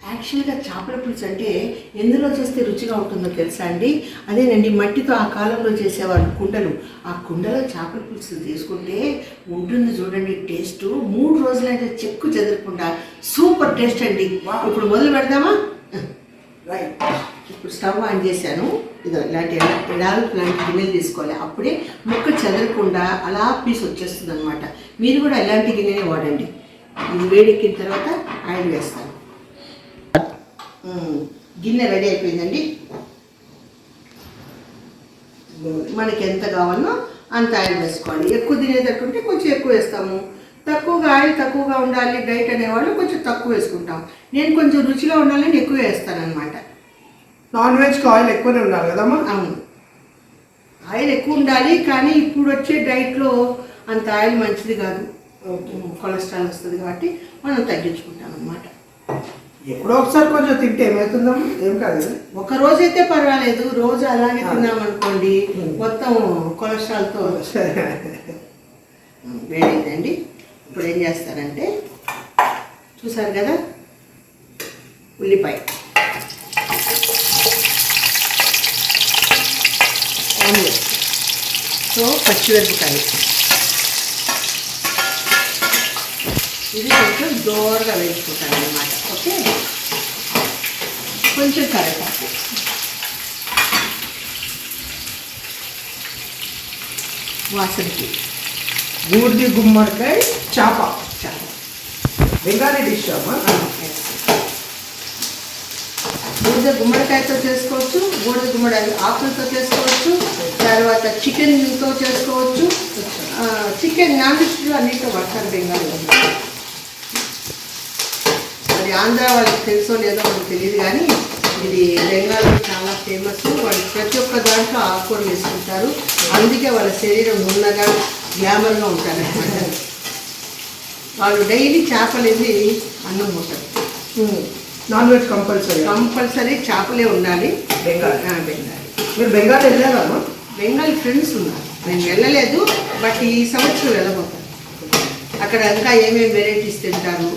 యాక్చువల్గా చేపల పులుసు అంటే ఎందులో చేస్తే రుచిగా ఉంటుందో తెలుసా అండి? అదేనండి, మట్టితో ఆ కాలంలో చేసేవాళ్ళు కుండలు. ఆ కుండలో చేపల పులుసు తీసుకుంటే ఉంటుంది చూడండి టేస్ట్. 3 రోజులైతే చెక్కు చెదరకుండా సూపర్ టేస్ట్ అండి. ఇప్పుడు మొదలు పెడదామా? రైట్. ఇప్పుడు స్టవ్ ఆన్ చేశాను. ఇదో ఇలాంటి ఎడాలు ఇలాంటి గిన్నెలు తీసుకోవాలి. అప్పుడే ముక్క చెదరకుండా అలా పీస్ వచ్చేస్తుంది అనమాట. మీరు కూడా ఇలాంటి గిన్నెనే వాడండి. ఇది వేడెక్కిన తర్వాత ఆయిల్ వేస్తాను. గిన్నె రెడీ అయిపోయిందండి. మనకి ఎంత కావాలో అంత ఆయిల్ వేసుకోవాలి. ఎక్కువ తినేటట్టుంటే కొంచెం ఎక్కువ వేస్తాము. తక్కువగా ఆయిల్ తక్కువగా ఉండాలి డైట్ అనేవాళ్ళు కొంచెం తక్కువ వేసుకుంటాం. నేను కొంచెం రుచిగా ఉండాలని ఎక్కువ వేస్తాను అనమాట. నాన్ వెజ్కి ఆయిల్ ఎక్కువనే ఉండాలి కదమ్మా? అవును, ఆయిల్ ఎక్కువ ఉండాలి. కానీ ఇప్పుడు వచ్చే డైట్లో అంత ఆయిల్ మంచిది కాదు, కొలెస్ట్రాల్ వస్తుంది. కాబట్టి మనం తగ్గించుకుంటాం అనమాట. ఎప్పుడో ఒకసారి కొంచెం తింటే ఏమవుతుందమ్మా? ఏం కాదు. ఒక రోజైతే పర్వాలేదు, రోజు అలాగే తిన్నామనుకోండి మొత్తం కొలెస్ట్రాల్తో వేడైందండి. ఇప్పుడు ఏం చేస్తారంటే చూసారు కదా, ఉల్లిపాయ, ఆనియన్, సో పచ్చిమిరపకాయ, ఇది కొంచెం దోరగా వేసుకుంటాను అన్నమాట. ఓకే, కొంచెం కరివేపాకు, వాసనకి బూడిది గుమ్మడికాయ చేప. చాలా బెంగాలీ డిష్ అమ్మా. బూడిద గుమ్మడికాయతో చేసుకోవచ్చు, బూడిద గుమ్మడి ఆకులతో చేసుకోవచ్చు, తర్వాత చికెన్తో చేసుకోవచ్చు. చికెన్ నాన్ వెజ్లో అన్నింటితో పడతారు బెంగాలీ. అది ఆంధ్ర వాళ్ళకి తెలుసో లేదో మనకు తెలియదు, కానీ ఇది బెంగాల్లో చాలా ఫేమస్. వాళ్ళు ప్రతి ఒక్క దాంట్లో ఆకుకూర వేసుకుంటారు. అందుకే వాళ్ళ శరీరం నున్నగా గ్లామర్గా ఉంటారు అనమాట. వాళ్ళు డైలీ చేపలేసి అన్నం ఉంటుంది. నాన్ వెజ్ కంపల్సరీ చేపలే ఉండాలి. బెంగాల్. మీరు బెంగాల్ వెళ్ళారమ్మా? బెంగాల్ ఫ్రెండ్స్ ఉన్నారు. నేను వెళ్ళలేదు, బట్ ఈ సంవత్సరం వెళ్ళబోతాను. అక్కడ ఇంకా ఏమేమి వెరైటీస్ తింటారు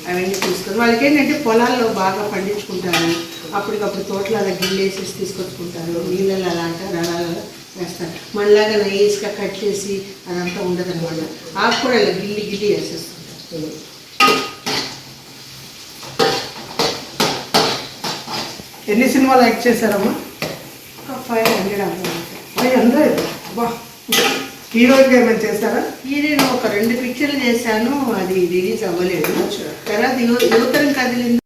అవన్నీ చూసుకొని, వాళ్ళకి ఏంటంటే పొలాల్లో బాగా పండించుకుంటారు. అప్పటికప్పుడు తోటలలో గిల్లు వేసేసి తీసుకొచ్చుకుంటారు. నీళ్ళలో అలా అంటారు, అలా వేస్తారు. మళ్ళాగా నైస్గా కట్ చేసి అదంతా ఉండదు అనమాట. ఆకుకూర ఇలా గిల్లి వేసేస్తుంటారు. ఎన్ని సినిమాలు యాక్ట్ చేశారమ్మా? 500. 500? బా. హీరోయిన్గా ఏమైనా చేశారా? హీరోయిన్ ఒక 2 పిక్చర్లు చేశాను, అది రిలీజ్ అవ్వలేదు. తర్వాత యువతరం కదిలింది.